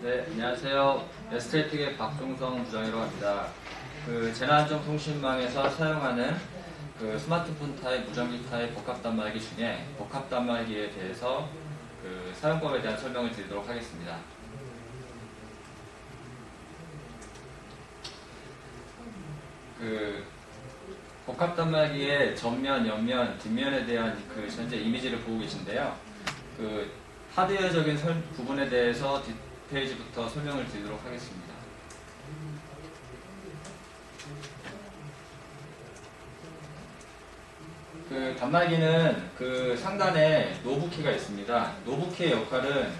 네, 안녕하세요. 에스테이틱의 박종성 부장이라고 합니다. 재난안전통신망에서 사용하는 스마트폰 타입, 무전기 타입 복합 단말기 중에 복합 단말기에 대해서 사용법에 대한 설명을 드리도록 하겠습니다. 복합 단말기의 전면, 옆면, 뒷면에 대한 현재 이미지를 보고 계신데요. 하드웨어적인 부분에 대해서 뒷페이지부터 설명을 드리도록 하겠습니다. 단말기는 상단에 노브키가 있습니다. 노브키의 역할은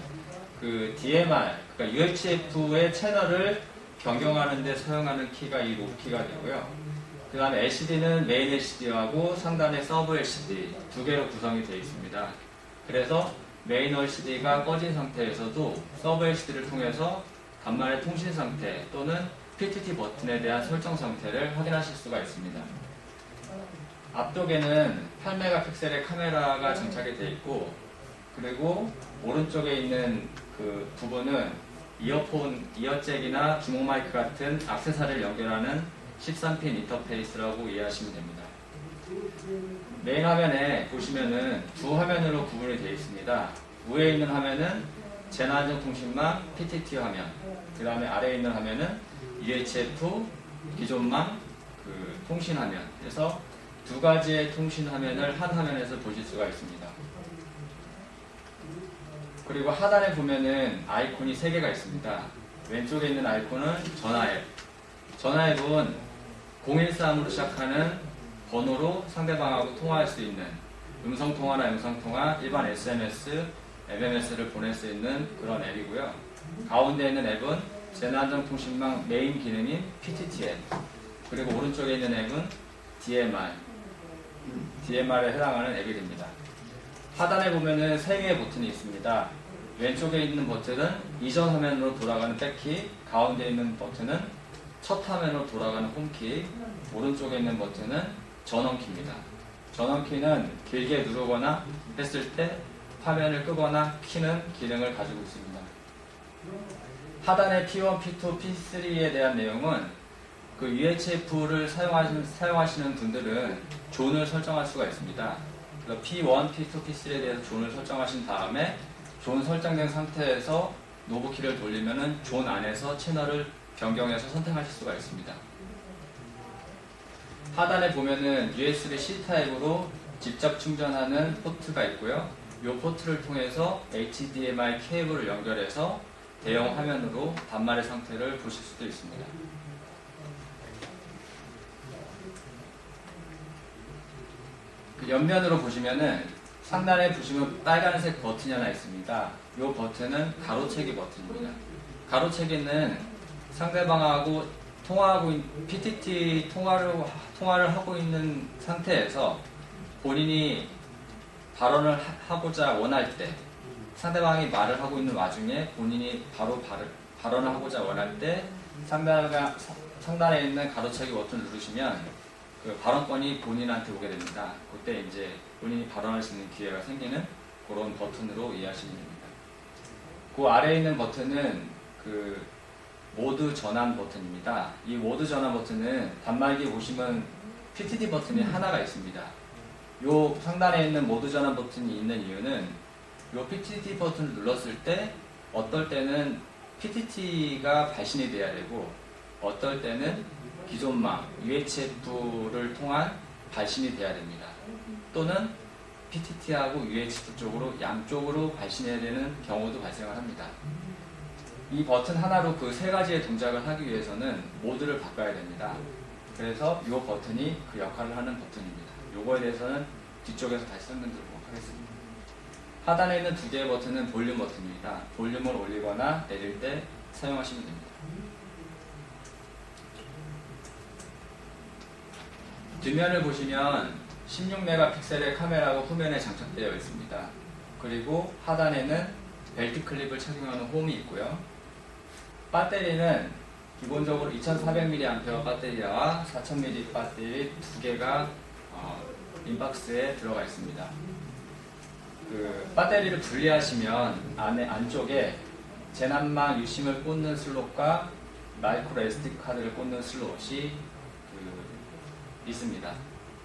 DMR, 그러니까 UHF의 채널을 변경하는 데 사용하는 키가 이 노브키가 되고요. 그 다음에 LCD는 메인 LCD하고 상단에 서브 LCD 두 개로 구성이 되어 있습니다. 그래서 메인 LCD가 꺼진 상태에서도 서브 LCD를 통해서 단말의 통신 상태 또는 PTT 버튼에 대한 설정 상태를 확인하실 수가 있습니다. 앞쪽에는 8메가픽셀의 카메라가 장착이 되어 있고, 그리고 오른쪽에 있는 부분은 이어폰, 이어잭이나 주먹 마이크 같은 액세서리를 연결하는 13핀 인터페이스라고 이해하시면 됩니다. 메인 화면에 보시면은 두 화면으로 구분이 되어 있습니다. 위에 있는 화면은 재난안전통신망 PTT 화면, 그 다음에 아래에 있는 화면은 UHF 기존망 통신 화면. 그래서 두 가지의 통신 화면을 한 화면에서 보실 수가 있습니다. 그리고 하단에 보면은 아이콘이 3개가 있습니다. 왼쪽에 있는 아이콘은 전화 앱. 전화 앱은 013으로 시작하는 번호로 상대방하고 통화할 수 있는 음성통화나 영상통화, 일반 SMS, MMS를 보낼 수 있는 그런 앱이고요. 가운데 있는 앱은 재난안전통신망 메인 기능인 PTT 앱. 그리고 오른쪽에 있는 앱은 DMR에 해당하는 앱이 됩니다. 하단에 보면은 3개의 버튼이 있습니다. 왼쪽에 있는 버튼은 이전 화면으로 돌아가는 백키, 가운데 있는 버튼은 첫 화면으로 돌아가는 홈키, 오른쪽에 있는 버튼은 전원키입니다. 전원키는 길게 누르거나 했을 때 화면을 끄거나 키는 기능을 가지고 있습니다. 하단의 P1, P2, P3에 대한 내용은 UHF를 사용하시는 분들은 존을 설정할 수가 있습니다. P1, P2, P3에 대해서 존을 설정하신 다음에 존 설정된 상태에서 노브키를 돌리면은 존 안에서 채널을 변경해서 선택하실 수가 있습니다. 하단에 보면은 USB-C 타입으로 직접 충전하는 포트가 있고요. 이 포트를 통해서 HDMI 케이블을 연결해서 대형 화면으로 단말의 상태를 보실 수도 있습니다. 옆면으로 보시면은 상단에 보시면 빨간색 버튼이 하나 있습니다. 이 버튼은 가로채기 버튼입니다. 가로채기는 상대방하고 PTT 통화를 하고 있는 상태에서 본인이 발언을 하고자 원할 때, 상대방이 말을 하고 있는 와중에 본인이 바로 발언을 하고자 원할 때 상단에 있는 가로채기 버튼을 누르시면 발언권이 본인한테 오게 됩니다. 그때 이제 본인이 발언할 수 있는 기회가 생기는 그런 버튼으로 이해하시면 됩니다. 그 아래에 있는 버튼은 모드 전환 버튼입니다. 이 모드 전환 버튼은 단말기에 보시면 PTT 버튼이 하나가 있습니다. 요 상단에 있는 모드 전환 버튼이 있는 이유는 요 PTT 버튼을 눌렀을 때 어떨 때는 PTT가 발신이 돼야 되고 어떨 때는 기존망 UHF를 통한 발신이 돼야 됩니다. 또는 PTT하고 UHF 쪽으로 양쪽으로 발신해야 되는 경우도 발생을 합니다. 이 버튼 하나로 그 세 가지의 동작을 하기 위해서는 모드를 바꿔야 됩니다. 그래서 이 버튼이 그 역할을 하는 버튼입니다. 요거에 대해서는 뒤쪽에서 다시 설명드리도록 하겠습니다. 하단에 있는 두 개의 버튼은 볼륨 버튼입니다. 볼륨을 올리거나 내릴 때 사용하시면 됩니다. 뒷면을 보시면 16메가픽셀의 카메라가 후면에 장착되어 있습니다. 그리고 하단에는 벨트 클립을 착용하는 홈이 있고요. 배터리는 기본적으로 2400mAh 배터리와 4000mAh 배터리 두 개가 인박스에 들어가 있습니다. 배터리를 분리하시면 안쪽에 제난망 유심을 꽂는 슬롯과 마이크로 SD 카드를 꽂는 슬롯이 있습니다.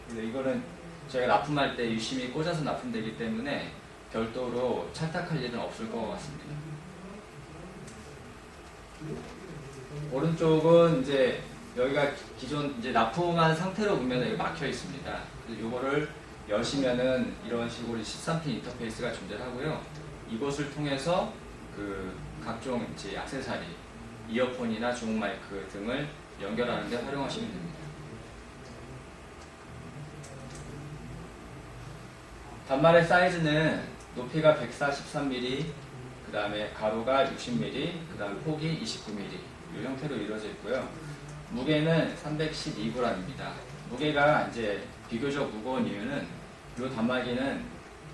그래서 이거는 저희가 납품할 때 유심이 꽂아서 납품되기 때문에 별도로 찰떡할 일은 없을 것 같습니다. 오른쪽은 이제 여기가 기존 이제 납품한 상태로 보면 여기 막혀 있습니다. 이거를 여시면은 이런 식으로 13핀 인터페이스가 존재하고요. 이것을 통해서 각종 이제 액세서리, 이어폰이나 주목 마이크 등을 연결하는 데 활용하시면 됩니다. 단말의 사이즈는 높이가 143mm, 그 다음에 가로가 60mm, 그 다음에 폭이 29mm 이 형태로 이루어져 있고요. 무게는 312g입니다. 무게가 이제 비교적 무거운 이유는 이 단말기는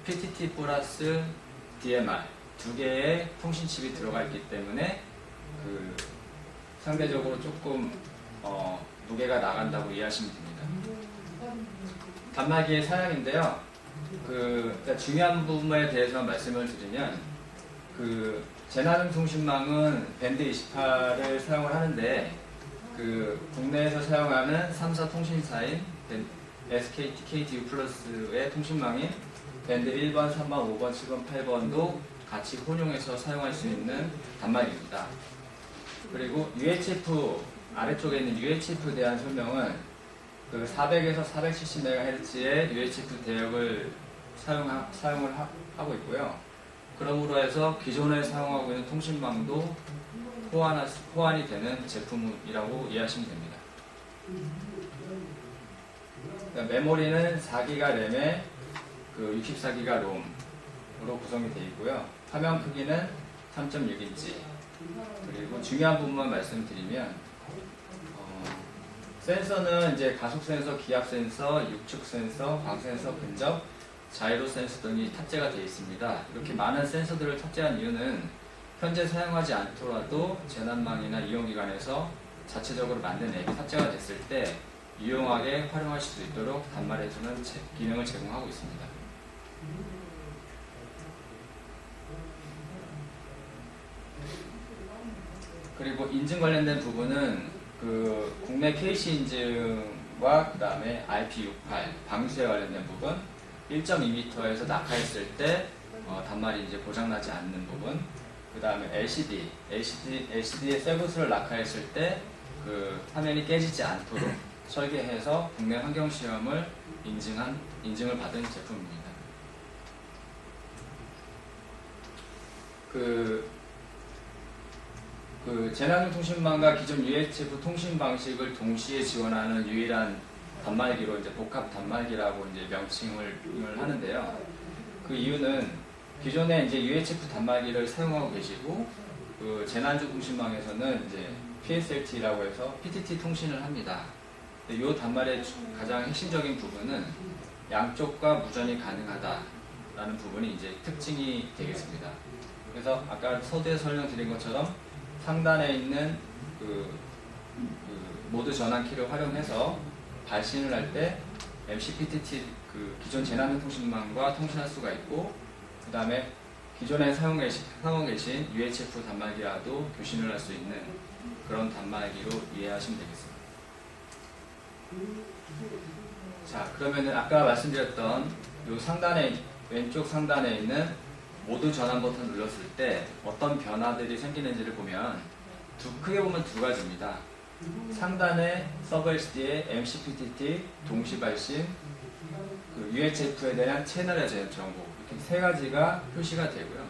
PTT 플러스 DMR 두 개의 통신칩이 들어가 있기 때문에 상대적으로 조금 무게가 나간다고 이해하시면 됩니다. 단말기의 사양인데요. 그러니까 중요한 부분에 대해서 말씀을 드리면 제나눔 통신망은 밴드 28을 사용을 하는데 국내에서 사용하는 3사 통신사인 SKT, KT, U+의 통신망인 밴드 1번, 3번, 5번, 7번, 8번도 같이 혼용해서 사용할 수 있는 단말기입니다. 그리고 UHF 아래쪽에 있는 UHF에 대한 설명은 400에서 470MHz의 UHF 대역을 사용을 하고 있고요. 그러므로 해서 기존에 사용하고 있는 통신망도 호환이 되는 제품이라고 이해하시면 됩니다. 메모리는 4GB 램에 64GB 롬으로 구성이 되어 있고요. 화면 크기는 3.6인치. 그리고 중요한 부분만 말씀드리면 센서는 이제 가속 센서, 기압 센서, 육축 센서, 광 센서, 근접, 자이로 센서 등이 탑재가 되어 있습니다. 이렇게 많은 센서들을 탑재한 이유는 현재 사용하지 않더라도 제난망이나 이용기관에서 자체적으로 만든 앱이 탑재가 됐을 때 유용하게 활용하실 수 있도록 단말에서는 기능을 제공하고 있습니다. 그리고 인증 관련된 부분은 국내 KC 인증과 그 다음에 IP68 방수에 관련된 부분, 1.2m에서 낙하했을 때 단말이 이제 고장나지 않는 부분, 그 다음에 LCD의 쇠구슬을 낙하했을 때 화면이 깨지지 않도록 설계해서 국내 환경 시험을 인증을 받은 제품입니다. 제나눔 통신망과 기존 UHF 통신 방식을 동시에 지원하는 유일한 단말기로 이제 복합 단말기라고 이제 명칭을 하는데요. 그 이유는 기존에 이제 UHF 단말기를 사용하고 계시고 제나눔 통신망에서는 이제 PSLT라고 해서 PTT 통신을 합니다. 이 단말의 가장 핵심적인 부분은 양쪽과 무전이 가능하다라는 부분이 이제 특징이 되겠습니다. 그래서 아까 서두에 설명드린 것처럼 상단에 있는 모드 전환키를 활용해서 발신을 할 때 MCPTT 기존 제나눔 통신망과 통신할 수가 있고, 그 다음에 기존에 사용하고 계신 UHF 단말기와도 교신을 할 수 있는 그런 단말기로 이해하시면 되겠습니다. 자, 그러면은 아까 말씀드렸던 요 왼쪽 상단에 있는 모드 전환 버튼을 눌렀을 때 어떤 변화들이 생기는지를 보면 크게 보면 두 가지입니다. 상단에 서브 HD의 MCPTT, 동시 발신, UHF에 대한 채널의 정보 이렇게 세 가지가 표시가 되고요.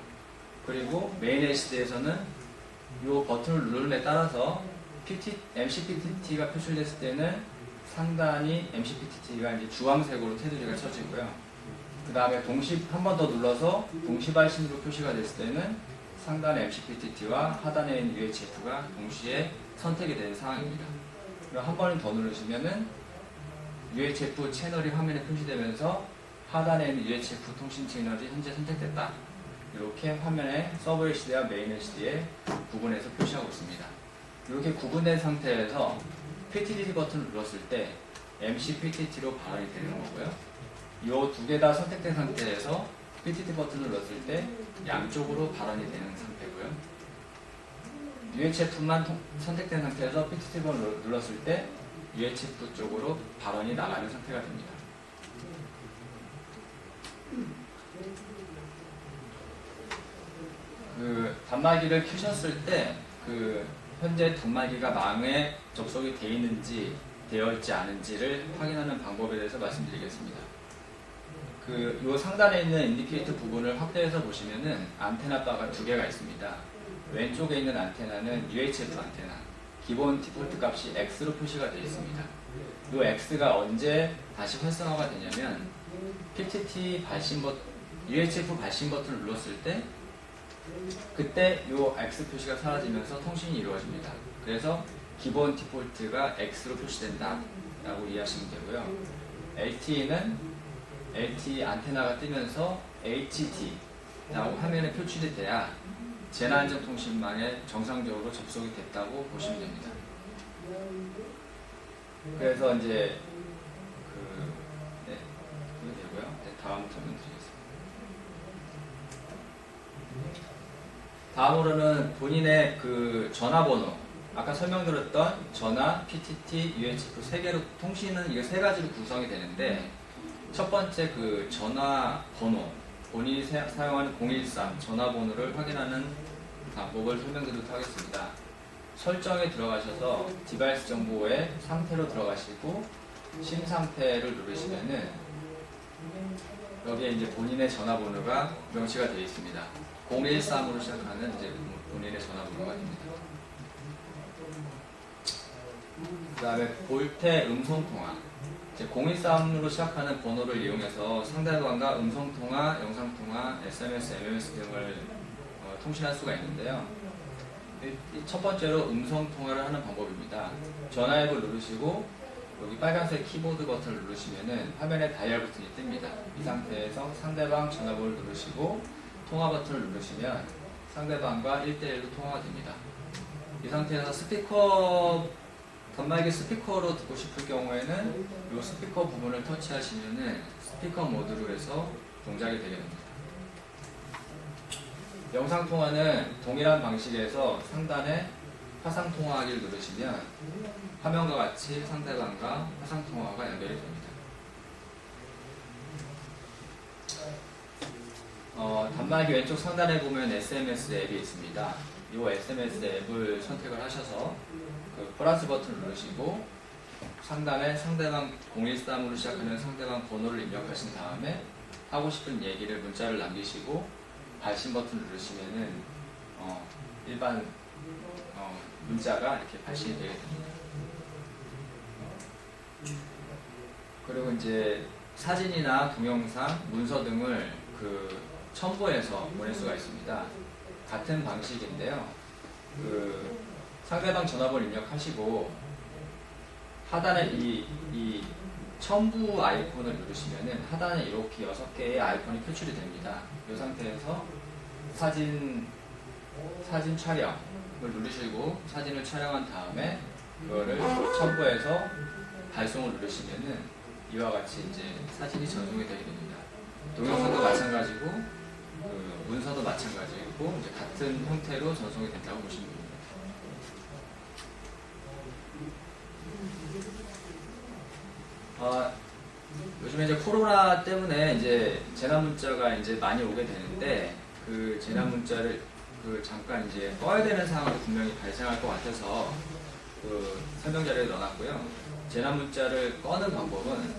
그리고 메인 HD에서는 이 버튼을 누름에 따라서 MCPTT가 표출됐을 때는 상단이 MCPTT가 이제 주황색으로 테두리가 쳐지고요. 그 다음에 한 번 더 눌러서 동시 발신으로 표시가 됐을 때는 상단의 MCPTT와 하단에 있는 UHF가 동시에 선택이 되는 상황입니다. 그리고 한 번 더 누르시면은 UHF 채널이 화면에 표시되면서 하단에 있는 UHF 통신 채널이 현재 선택됐다. 이렇게 화면에 서브 HD와 메인 HD의 구분해서 표시하고 있습니다. 이렇게 구분된 상태에서 PTT 버튼을 눌렀을 때 MCPTT로 발언이 되는 거고요. 이 두 개 다 선택된 상태에서 PTT 버튼을 눌렀을 때 양쪽으로 발언이 되는 상태고요. UHF만 선택된 상태에서 PTT를 눌렀을 때 UHF 쪽으로 발원이 나가는 상태가 됩니다. 그 단말기를 켜셨을 때 그 현재 단말기가 망에 접속이 되어 있는지 되어 있지 않은지를 확인하는 방법에 대해서 말씀드리겠습니다. 요 상단에 있는 인디케이터 부분을 확대해서 보시면은 안테나 바가 두 개가 있습니다. 왼쪽에 있는 안테나는 UHF 안테나, 기본 디폴트 값이 X로 표시가 되어 있습니다. 이 X가 언제 다시 활성화가 되냐면 PTT UHF 발신 버튼을 눌렀을 때 그때 이 X 표시가 사라지면서 통신이 이루어집니다. 그래서 기본 디폴트가 X로 표시된다 라고 이해하시면 되고요. LTE는 LTE 안테나가 뜨면서 HT 라고 화면에 표출이 돼야 재난안전통신망에 정상적으로 접속이 됐다고 보시면 됩니다. 그래서 이제 그게 되고요. 네, 다음 설명드리겠습니다. 다음으로는 본인의 그 전화번호, 아까 설명드렸던 전화, PTT, UHF 세 개로 통신은 이게 세 가지로 구성이 되는데 첫 번째 그 전화번호, 본인이 사용하는 013 전화번호를 확인하는 방법을 설명드리도록 하겠습니다. 설정에 들어가셔서 디바이스 정보의 상태로 들어가시고 심 상태를 누르시면은 여기에 이제 본인의 전화번호가 명시가 되어 있습니다. 013으로 시작하는 이제 본인의 전화번호가 됩니다. 그 다음에 볼테 음성통화. 013으로 시작하는 번호를 이용해서 상대방과 음성통화, 영상통화, SMS, MMS 등을 통신할 수가 있는데요. 첫 번째로 음성통화를 하는 방법입니다. 전화앱을 누르시고 여기 빨간색 키보드 버튼을 누르시면은 화면에 다이얼 버튼이 뜹니다. 이 상태에서 상대방 전화번호를 누르시고 통화 버튼을 누르시면 상대방과 1대1로 통화가 됩니다. 이 상태에서 단말기 스피커로 듣고 싶을 경우에는 이 스피커 부분을 터치하시면은 스피커 모드로 해서 동작이 되게 됩니다. 영상통화는 동일한 방식에서 상단에 화상통화하기를 누르시면 화면과 같이 상대방과 화상통화가 연결이 됩니다. 단말기 왼쪽 상단에 보면 SMS 앱이 있습니다. 이 SMS 앱을 선택을 하셔서 그 플러스 버튼을 누르시고 상단에 상대방 013으로 시작하는 상대방 번호를 입력하신 다음에 하고 싶은 얘기를 문자를 남기시고 발신 버튼을 누르시면은 일반 문자가 이렇게 발신이 되게 됩니다. 그리고 이제 사진이나 동영상, 문서 등을 그 첨부해서 보낼 수가 있습니다. 같은 방식인데요. 그 상대방 전화번호 입력하시고 하단에 이 첨부 아이콘을 누르시면은 하단에 이렇게 6개의 아이콘이 표출이 됩니다. 이 상태에서 사진 촬영을 누르시고 사진을 촬영한 다음에 그거를 첨부해서 발송을 누르시면은 이와 같이 이제 사진이 전송이 되게 됩니다. 동영상도 마찬가지고 그 문서도 마찬가지고 이제 같은 형태로 전송이 된다고 보시면 됩니다. 요즘에 이제 코로나 때문에 이제 재난 문자가 이제 많이 오게 되는데 그 재난 문자를 잠깐 이제 꺼야 되는 상황도 분명히 발생할 것 같아서 그 설명 자료에 넣어놨고요. 재난 문자를 꺼는 방법은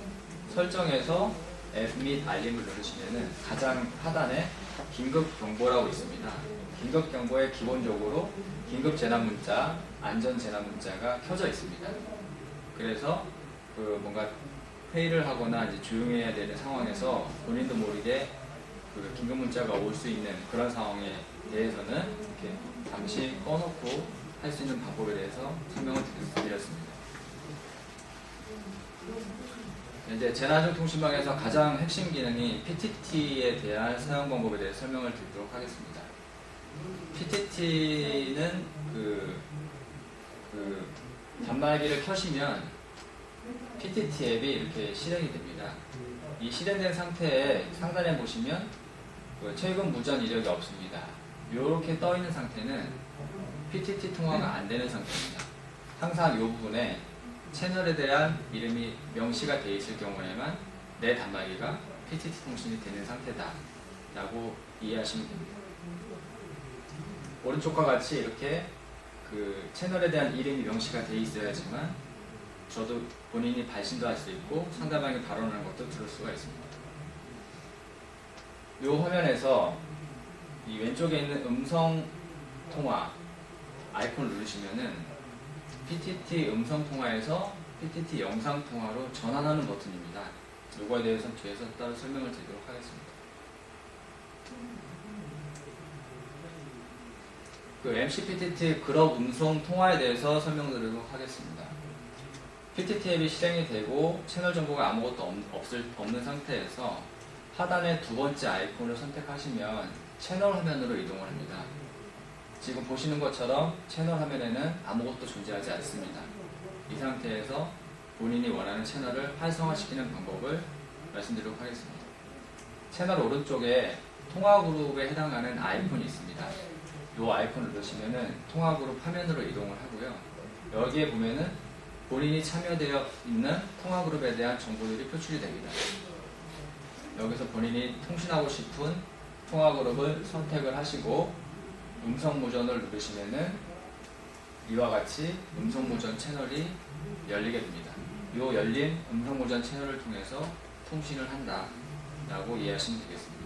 설정에서 앱 및 알림을 누르시면은 가장 하단에 긴급 경보라고 있습니다. 긴급 경보에 기본적으로 긴급 재난 문자, 안전 재난 문자가 켜져 있습니다. 그래서 그 뭔가 회의를 하거나 이제 조용해야 되는 상황에서 본인도 모르게 그 긴급 문자가 올 수 있는 그런 상황에 대해서는 이렇게 잠시 꺼놓고 할 수 있는 방법에 대해서 설명을 드렸습니다. 이제 재난안전통신망에서 가장 핵심 기능이 PTT에 대한 사용 방법에 대해 설명을 드리도록 하겠습니다. PTT는 그 단말기를 켜시면 PTT 앱이 이렇게 실행이 됩니다. 이 실행된 상태에 상단에 보시면 최근 무전 이력이 없습니다. 이렇게 떠 있는 상태는 PTT 통화가 안 되는 상태입니다. 항상 이 부분에 채널에 대한 이름이 명시가 되어 있을 경우에만 내 단말기가 PTT 통신이 되는 상태다 라고 이해하시면 됩니다. 오른쪽과 같이 이렇게 그 채널에 대한 이름이 명시가 되어 있어야지만 저도 본인이 발신도 할 수 있고 상대방이 발언하는 것도 들을 수가 있습니다. 이 화면에서 이 왼쪽에 있는 음성 통화 아이콘을 누르시면은 PTT 음성 통화에서 PTT 영상 통화로 전환하는 버튼입니다. 이거에 대해서는 뒤에서 따로 설명을 드리도록 하겠습니다. 그 MCPTT 그룹 음성 통화에 대해서 설명드리도록 하겠습니다. PTT 앱이 실행이 되고 채널 정보가 아무것도 없는 상태에서 하단의 두 번째 아이콘을 선택하시면 채널 화면으로 이동을 합니다. 지금 보시는 것처럼 채널 화면에는 아무것도 존재하지 않습니다. 이 상태에서 본인이 원하는 채널을 활성화시키는 방법을 말씀드리도록 하겠습니다. 채널 오른쪽에 통화 그룹에 해당하는 아이콘이 있습니다. 이 아이콘을 누르시면은 통화 그룹 화면으로 이동을 하고요. 여기에 보면은 본인이 참여되어 있는 통화 그룹에 대한 정보들이 표출이 됩니다. 여기서 본인이 통신하고 싶은 통화 그룹을 선택을 하시고 음성 무전을 누르시면은 이와 같이 음성 무전 채널이 열리게 됩니다. 이 열린 음성 무전 채널을 통해서 통신을 한다 라고 이해하시면 되겠습니다.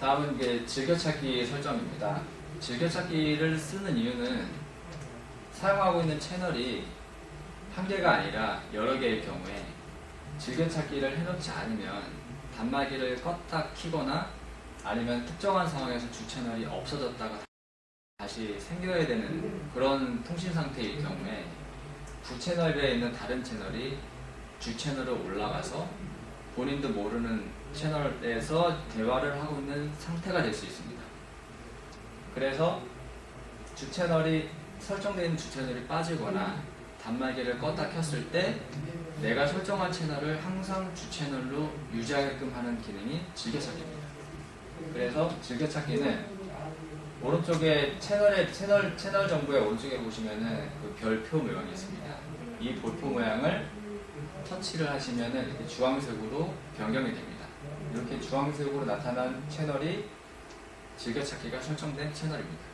다음은 이제 즐겨찾기 설정입니다. 즐겨찾기를 쓰는 이유는 사용하고 있는 채널이 한 개가 아니라 여러 개일 경우에 즐겨찾기를 해놓지 않으면 단말기를 껐다 키거나 아니면 특정한 상황에서 주 채널이 없어졌다가 다시 생겨야 되는 그런 통신 상태일 경우에 부 채널에 있는 다른 채널이 주 채널로 올라가서 본인도 모르는 채널에서 대화를 하고 있는 상태가 될 수 있습니다. 그래서 주 채널이 설정되어 있는 주 채널이 빠지거나 단말기를 껐다 켰을 때 내가 설정한 채널을 항상 주 채널로 유지하게끔 하는 기능이 즐겨찾기입니다. 그래서 즐겨찾기는 오른쪽에 채널 정보의 오른쪽에 보시면은 그 별표 모양이 있습니다. 이 별표 모양을 터치를 하시면은 이렇게 주황색으로 변경이 됩니다. 이렇게 주황색으로 나타난 채널이 즐겨찾기가 설정된 채널입니다.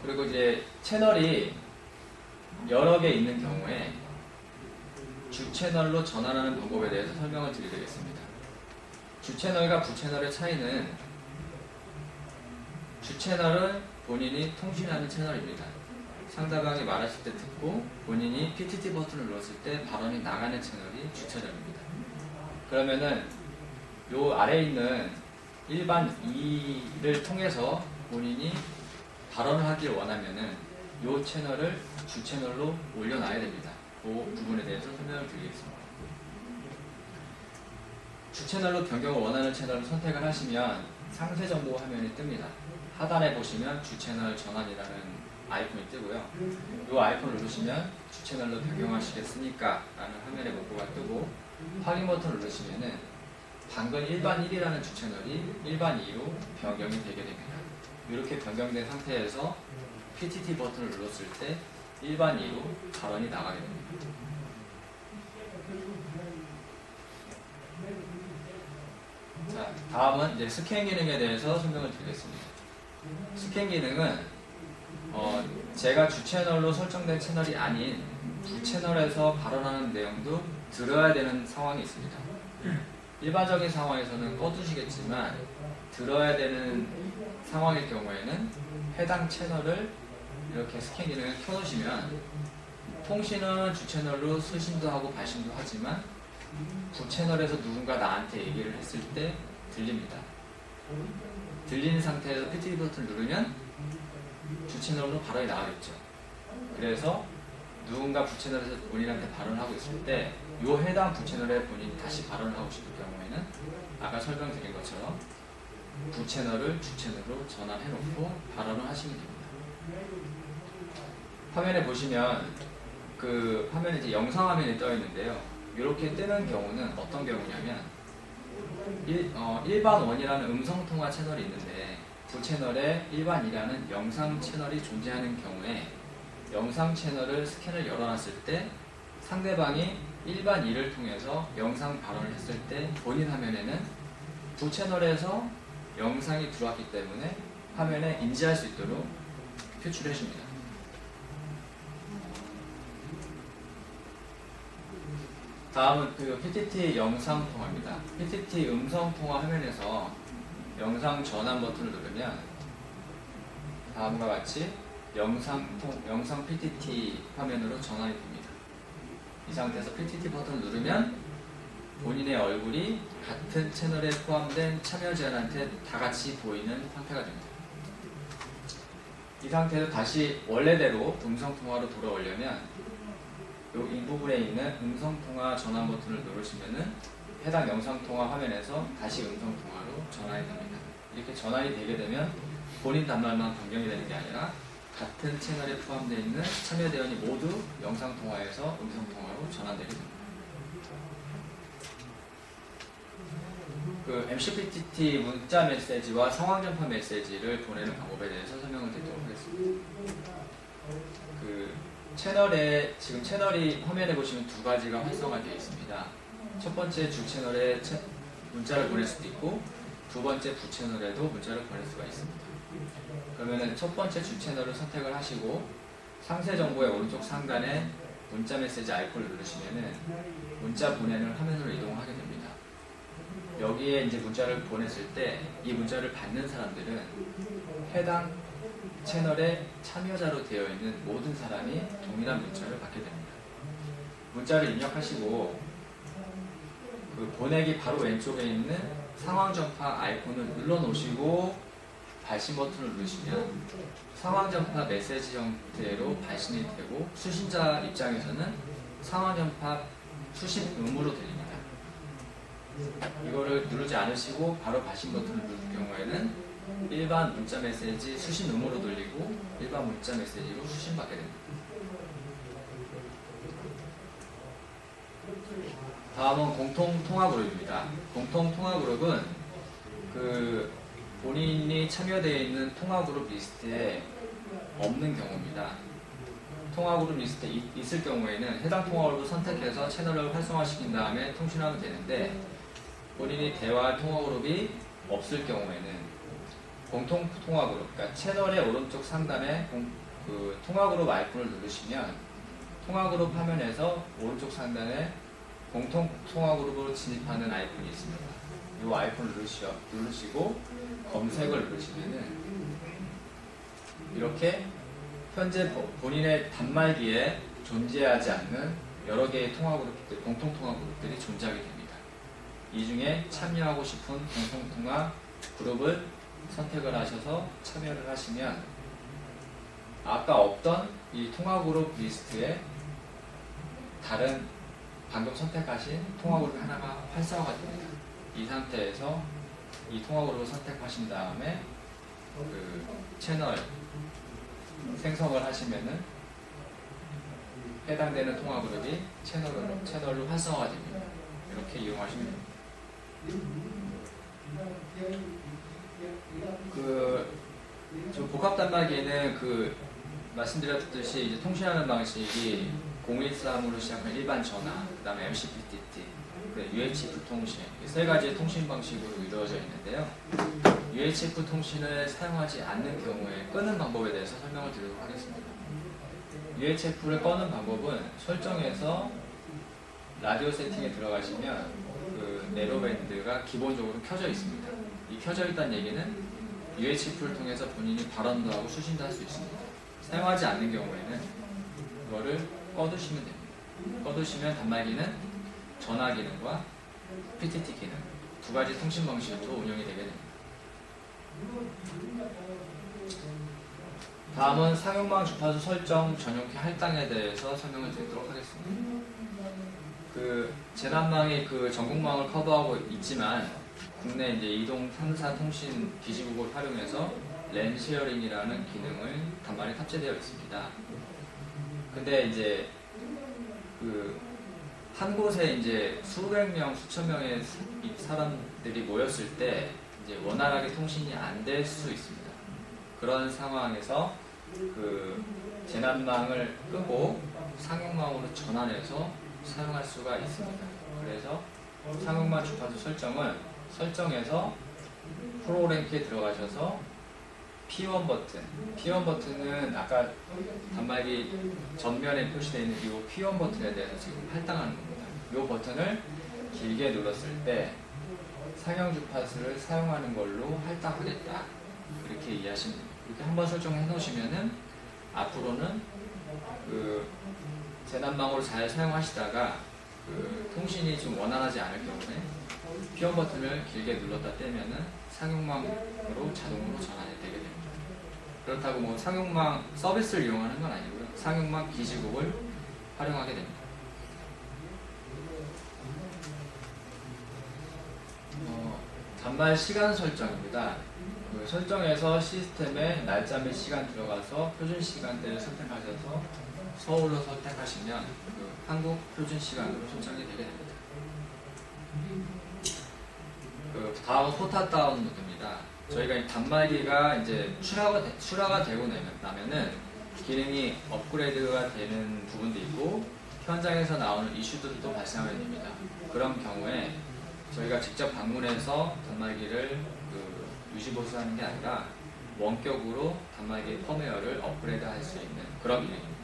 그리고 이제 채널이 여러 개 있는 경우에 주 채널로 전환하는 방법에 대해서 설명을 드리겠습니다. 주 채널과 부 채널의 차이는 주 채널은 본인이 통신하는 채널입니다. 상대방이 말하실 때 듣고 본인이 PTT 버튼을 눌렀을 때 발언이 나가는 채널이 주 채널입니다. 그러면은 요 아래에 있는 일반 2를 통해서 본인이 발언을 하길 원하면은 요 채널을 주 채널로 올려놔야 됩니다. 그 부분에 대해서 설명을 드리겠습니다. 주 채널로 변경을 원하는 채널을 선택을 하시면 상세 정보 화면이 뜹니다. 하단에 보시면 주 채널 전환이라는 아이콘이 뜨고요. 이 아이콘을 누르시면 주 채널로 변경하시겠습니까? 라는 화면의 문구가 뜨고 확인 버튼을 누르시면은 방금 일반 1이라는 주 채널이 일반 2로 변경이 되게 됩니다. 이렇게 변경된 상태에서 PTT 버튼을 눌렀을 때 일반 2로 발언이 나가게 됩니다. 자, 다음은 이제 스캔 기능에 대해서 설명을 드리겠습니다. 스캔 기능은 제가 주 채널로 설정된 채널이 아닌 부 채널에서 발언하는 내용도 들어야 되는 상황이 있습니다. 일반적인 상황에서는 꺼두시겠지만 들어야 되는 상황일 경우에는 해당 채널을 이렇게 스캔 기능을 켜놓으시면 통신은 주 채널로 수신도 하고 발신도 하지만 부 채널에서 누군가 나한테 얘기를 했을 때 들립니다. 들리는 상태에서 PTT 버튼을 누르면 주 채널로 발언이 나가겠죠. 그래서 누군가 부 채널에서 본인한테 발언을 하고 있을 때 이 해당 부 채널에 본인이 다시 발언을 하고 싶을 경우에는 아까 설명드린 것처럼 부 채널을 주 채널로 전환해놓고 발언을 하시면 됩니다. 화면에 보시면 그 화면에 이제 영상 화면이 떠 있는데요. 이렇게 뜨는 경우는 어떤 경우냐면 일반 원이라는 음성통화 채널이 있는데 그 채널에 일반 2라는 영상 채널이 존재하는 경우에 영상 채널을 스캔을 열어놨을 때 상대방이 일반 2를 통해서 영상 발언을 했을 때 본인 화면에는 두 채널에서 영상이 들어왔기 때문에 화면에 인지할 수 있도록 표출해 줍니다. 다음은 그 PTT 영상 통화입니다. PTT 음성 통화 화면에서 영상 전환 버튼을 누르면 다음과 같이 영상 PTT 화면으로 전환이 됩니다. 이 상태에서 PTT 버튼을 누르면 본인의 얼굴이 같은 채널에 포함된 참여자한테 다 같이 보이는 상태가 됩니다. 이 상태에서 다시 원래대로 음성통화로 돌아오려면 이 부분에 있는 음성통화 전환 버튼을 누르시면은 해당 영상통화 화면에서 다시 음성통화로 전환이 됩니다. 이렇게 전환이 되게 되면 본인 단말만 변경이 되는 게 아니라 같은 채널에 포함되어 있는 참여대원이 모두 영상통화에서 음성통화로 전환되게 됩니다. 그 MCPTT 문자 메시지와 상황전파 메시지를 보내는 방법에 대해서 설명을 드리도록 하겠습니다. 그 채널에 지금 채널이 화면에 보시면 두 가지가 활성화되어 있습니다. 첫 번째 주 채널에 문자를 보낼 수도 있고 두 번째 부 채널에도 문자를 보낼 수가 있습니다. 그러면은 첫 번째 주 채널을 선택을 하시고 상세 정보의 오른쪽 상단에 문자 메시지 아이콘을 누르시면은 문자 보내는 화면으로 이동하게 됩니다. 여기에 이제 문자를 보냈을 때 이 문자를 받는 사람들은 해당 채널에 참여자로 되어 있는 모든 사람이 동일한 문자를 받게 됩니다. 문자를 입력하시고 그 보내기 바로 왼쪽에 있는 상황전파 아이콘을 눌러 놓으시고 발신 버튼을 누르시면 상황전파 메시지 형태로 발신이 되고 수신자 입장에서는 상황전파 수신 음으로 들립니다. 이거를 누르지 않으시고 바로 발신 버튼을 누를 경우에는 일반 문자 메시지 수신 음으로 들리고 일반 문자 메시지로 수신받게 됩니다. 다음은 공통통화그룹입니다. 공통통화그룹은 그 본인이 참여되어 있는 통화그룹 리스트에 없는 경우입니다. 통화그룹 리스트에 있을 경우에는 해당 통화그룹을 선택해서 채널을 활성화시킨 다음에 통신하면 되는데 본인이 대화할 통화그룹이 없을 경우에는 공통통화그룹, 그러니까 채널의 오른쪽 상단에 그 통화그룹 아이콘을 누르시면 통화그룹 화면에서 오른쪽 상단에 공통통화그룹으로 진입하는 아이콘이 있습니다. 이 아이콘을 누르시고 검색을 누르시면은 이렇게 현재 본인의 단말기에 존재하지 않는 여러 개의 통화그룹들, 공통통화그룹들이 존재하게 됩니다. 이 중에 참여하고 싶은 공통통화 그룹을 선택을 하셔서 참여를 하시면 아까 없던 이 통화그룹 리스트에 다른 방금 선택하신 통화그룹 하나가 활성화가 됩니다. 이 상태에서 이 통화그룹을 선택하신 다음에 그 채널 생성을 하시면은 해당되는 통화그룹이 채널로 활성화가 됩니다. 이렇게 이용하시면 됩니다. 저 복합 단말기에는 말씀드렸듯이 이제 통신하는 방식이 013으로 시작한 일반 전화, 그 다음에 MCPTT, UHF 통신, 이 세 가지의 통신 방식으로 이루어져 있는데요. UHF 통신을 사용하지 않는 경우에 끄는 방법에 대해서 설명을 드리도록 하겠습니다. UHF를 꺼는 방법은 설정에서 라디오 세팅에 들어가시면 그 네로밴드가 기본적으로 켜져 있습니다. 이 켜져 있다는 얘기는 UHF를 통해서 본인이 발언도 하고 수신도 할 수 있습니다. 사용하지 않는 경우에는 이거를 꺼두시면 됩니다. 꺼두시면 단말기는 전화 기능과 PTT 기능 두 가지 통신 방식으로 운영이 되게 됩니다. 다음은 상용망 주파수 설정 전용키 할당에 대해서 설명을 드리도록 하겠습니다. 재난망이 전국망을 커버하고 있지만 국내 이제 이동 3사 통신 기지국을 활용해서 랜 쉐어링이라는 기능을 단말에 탑재되어 있습니다. 근데 이제 한 곳에 이제 수백 명, 수천 명의 사람들이 모였을 때 이제 원활하게 통신이 안 될 수 있습니다. 그런 상황에서 그 재난망을 끄고 상용망으로 전환해서 사용할 수가 있습니다. 그래서 상용망 주파수 설정에서 프로그램 키에 들어가셔서 P1 버튼은 아까 단말기 전면에 표시되어 있는 이 P1 버튼에 대해서 지금 할당하는 겁니다. 이 버튼을 길게 눌렀을 때 상용 주파수를 사용하는 걸로 할당하겠다. 이렇게 이해하시면 됩니다. 이렇게 한번 설정해 놓으시면은 앞으로는 그 재난망으로 잘 사용하시다가 그 통신이 좀 원활하지 않을 경우에 P1 버튼을 길게 눌렀다 떼면은 상용망으로 자동으로 전환이 되게 됩니다. 그렇다고 뭐 상용망 서비스를 이용하는 건 아니고요. 상용망 기지국을 활용하게 됩니다. 단말 시간 설정입니다. 그 설정에서 시스템에 날짜 및 시간 들어가서 표준 시간대를 선택하셔서 서울로 선택하시면 그 한국 표준 시간으로 설정이 되게 됩니다. 그 다음 포타 다운로드입니다. 저희가 이 단말기가 이제 출하가 되고 나면은 기능이 업그레이드가 되는 부분도 있고 현장에서 나오는 이슈들도 발생하게 됩니다. 그런 경우에 저희가 직접 방문해서 단말기를 유지보수하는 게 아니라 원격으로 단말기 펌웨어를 업그레이드 할 수 있는 그런 기능입니다.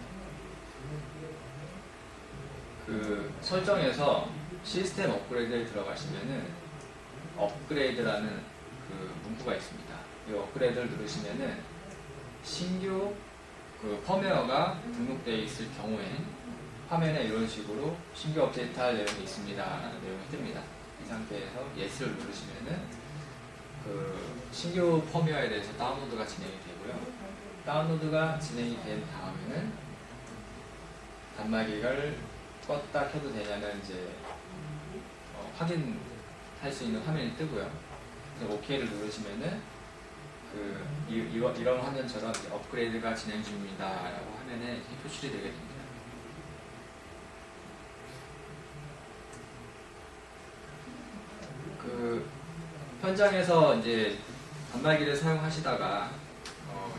그 설정에서 시스템 업그레이드에 들어가시면은 업그레이드라는 그 문구가 있습니다. 이 업그레이드를 누르시면은 신규 그 펌웨어가 등록되어 있을 경우에 화면에 이런 식으로 신규 업데이트할 내용이 있습니다 라는 내용이 뜹니다. 이 상태에서 Yes를 누르시면은 그 신규 펌웨어에 대해서 다운로드가 진행이 되고요. 다운로드가 진행이 된 다음에는 단말기를 껐다 켜도 되냐는 이제 확인할 수 있는 화면이 뜨고요. 그래서 OK를 누르시면은 이런 화면처럼 업그레이드가 진행 중입니다 라고 화면에 표출이 되게 됩니다. 그 현장에서 이제 단말기를 사용하시다가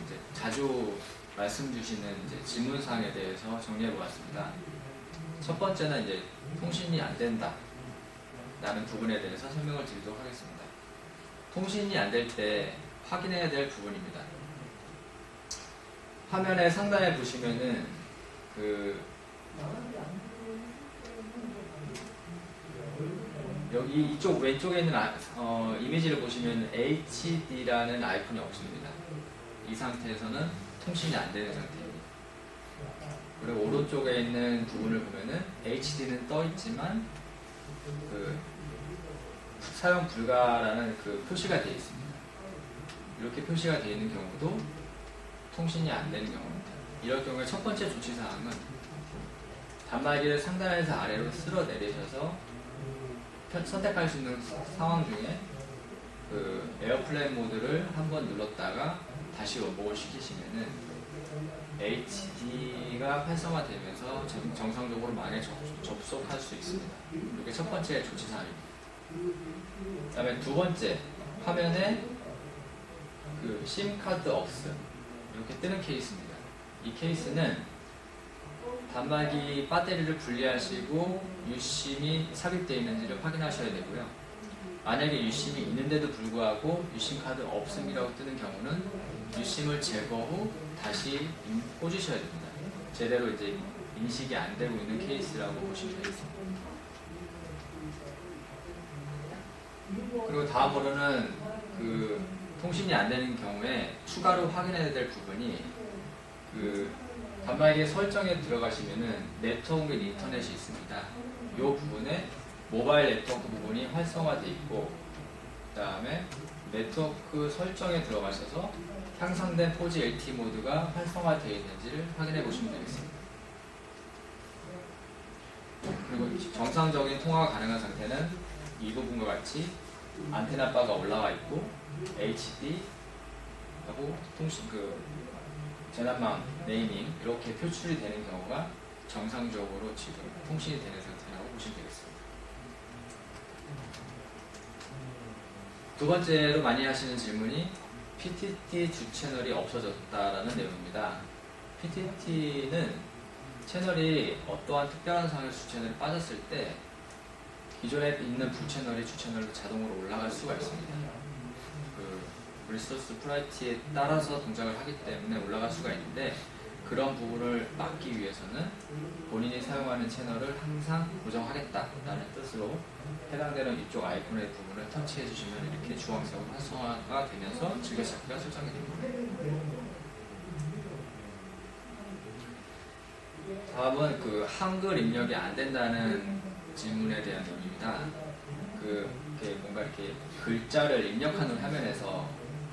이제 자주 말씀 주시는 이제 질문사항에 대해서 정리해 보았습니다. 첫 번째는 이제 통신이 안 된다 라는 부분에 대해서 설명을 드리도록 하겠습니다. 통신이 안 될 때 확인해야 될 부분입니다. 화면의 상단에 보시면은 여기 이쪽 왼쪽에 있는 이미지를 보시면 HD라는 아이콘이 없습니다. 이 상태에서는 통신이 안 되는 상태입니다. 그리고 오른쪽에 있는 부분을 보면은 HD는 떠 있지만 사용 불가라는 그 표시가 되어 있습니다. 이렇게 표시가 되어 있는 경우도 통신이 안 되는 경우입니다. 이럴 경우에 첫 번째 조치사항은 단말기를 상단에서 아래로 쓸어 내리셔서 선택할 수 있는 상황 중에 그 에어플레인 모드를 한번 눌렀다가 다시 원복을 시키시면은 HD가 활성화되면서 정상적으로 망에 접속할 수 있습니다. 이게 첫 번째 조치사항입니다. 그 다음에 두 번째, 화면에 그 심카드 없음 이렇게 뜨는 케이스입니다. 이 케이스는 단말기 배터리를 분리하시고 유심이 삽입되어 있는지를 확인하셔야 되고요. 만약에 유심이 있는데도 불구하고 유심 카드 없음이라고 뜨는 경우는 유심을 제거 후 다시 꽂으셔야 됩니다. 제대로 이제 인식이 안 되고 있는 케이스라고 보시면 되겠습니다. 그리고 다음으로는 그 통신이 안 되는 경우에 추가로 확인해야 될 부분이 그 단말기 설정에 들어가시면은 네트워크 및 인터넷이 있습니다. 이 부분에 모바일 네트워크 부분이 활성화되어 있고 그 다음에 네트워크 설정에 들어가셔서 향상된 4G LTE 모드가 활성화되어 있는지를 확인해 보시면 되겠습니다. 그리고 정상적인 통화가 가능한 상태는 이 부분과 같이 안테나 바가 올라와 있고 HD 하고 통신 재난망 네이밍 이렇게 표출이 되는 경우가 정상적으로 지금 통신이 되는 상태라고 보시면 됩니다. 두 번째로 많이 하시는 질문이 PTT 주 채널이 없어졌다라는 내용입니다. PTT는 채널이 어떠한 특별한 상황에서 주 채널이 빠졌을 때 기존에 있는 부 채널이 주 채널로 자동으로 올라갈 수가 있습니다. 그 리소스 프라이티에 따라서 동작을 하기 때문에 올라갈 수가 있는데, 그런 부분을 막기 위해서는 본인이 사용하는 채널을 항상 고정하겠다라는 뜻으로 해당되는 이쪽 아이콘의 부분을 터치해 주시면 이렇게 주황색으로 활성화가 되면서 즐겨찾기가 설정이 됩니다. 다음은 그 한글 입력이 안 된다는 질문에 대한 내용입니다. 이렇게 뭔가 이렇게 글자를 입력하는 화면에서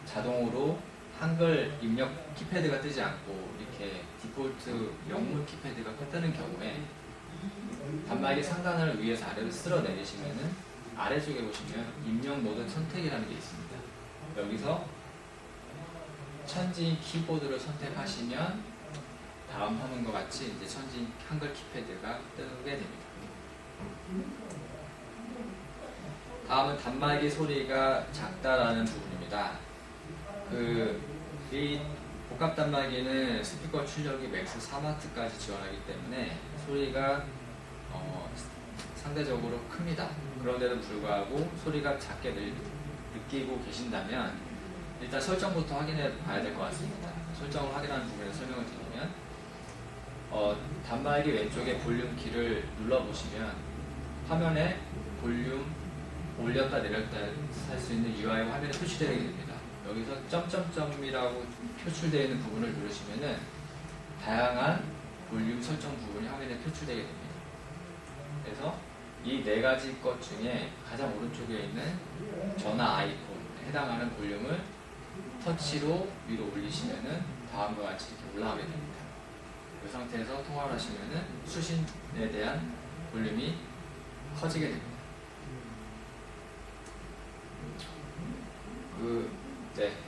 자동으로 한글 입력 키패드가 뜨지 않고 이렇게 디폴트 영문 키패드가 뜨는 경우에 단말기 상단을 위에서 아래로 쓸어 내리시면은 아래쪽에 보시면 입력 모드 선택이라는 게 있습니다. 여기서 천진 키보드를 선택하시면 다음 화면과 같이 이제 천진 한글 키패드가 뜨게 됩니다. 다음은 단말기 소리가 작다라는 부분입니다. 이 복합 단말기는 스피커 출력이 맥스 4W까지 지원하기 때문에 소리가 상대적으로 큽니다. 그런데도 불구하고 소리가 작게 느끼고 계신다면 일단 설정부터 확인해 봐야 될 것 같습니다. 설정을 확인하는 부분에 설명을 드리면 단말기 왼쪽에 볼륨 키를 눌러보시면 화면에 볼륨 올렸다 내렸다 할 수 있는 UI 화면에 표시되게 됩니다. 여기서 점점점이라고 표출되어 있는 부분을 누르시면은 다양한 볼륨 설정 부분이 화면에 표출되게 됩니다. 그래서 이 네 가지 것 중에 가장 오른쪽에 있는 전화 아이콘에 해당하는 볼륨을 터치로 위로 올리시면은 다음과 같이 이렇게 올라가게 됩니다. 이 상태에서 통화를 하시면은 수신에 대한 볼륨이 커지게 됩니다.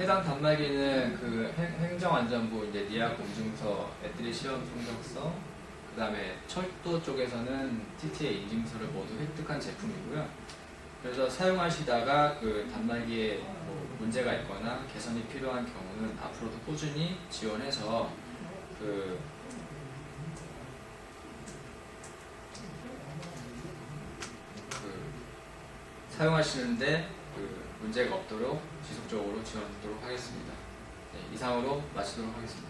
해당 단말기는 행정안전부 니아 공증서, 애들이 시험 성적서, 그 다음에 철도 쪽에서는 TTA 인증서를 모두 획득한 제품이고요. 그래서 사용하시다가 단말기에 문제가 있거나 개선이 필요한 경우는 앞으로도 꾸준히 지원해서 사용하시는데 문제가 없도록 지속적으로 지원하도록 하겠습니다. 네, 이상으로 마치도록 하겠습니다.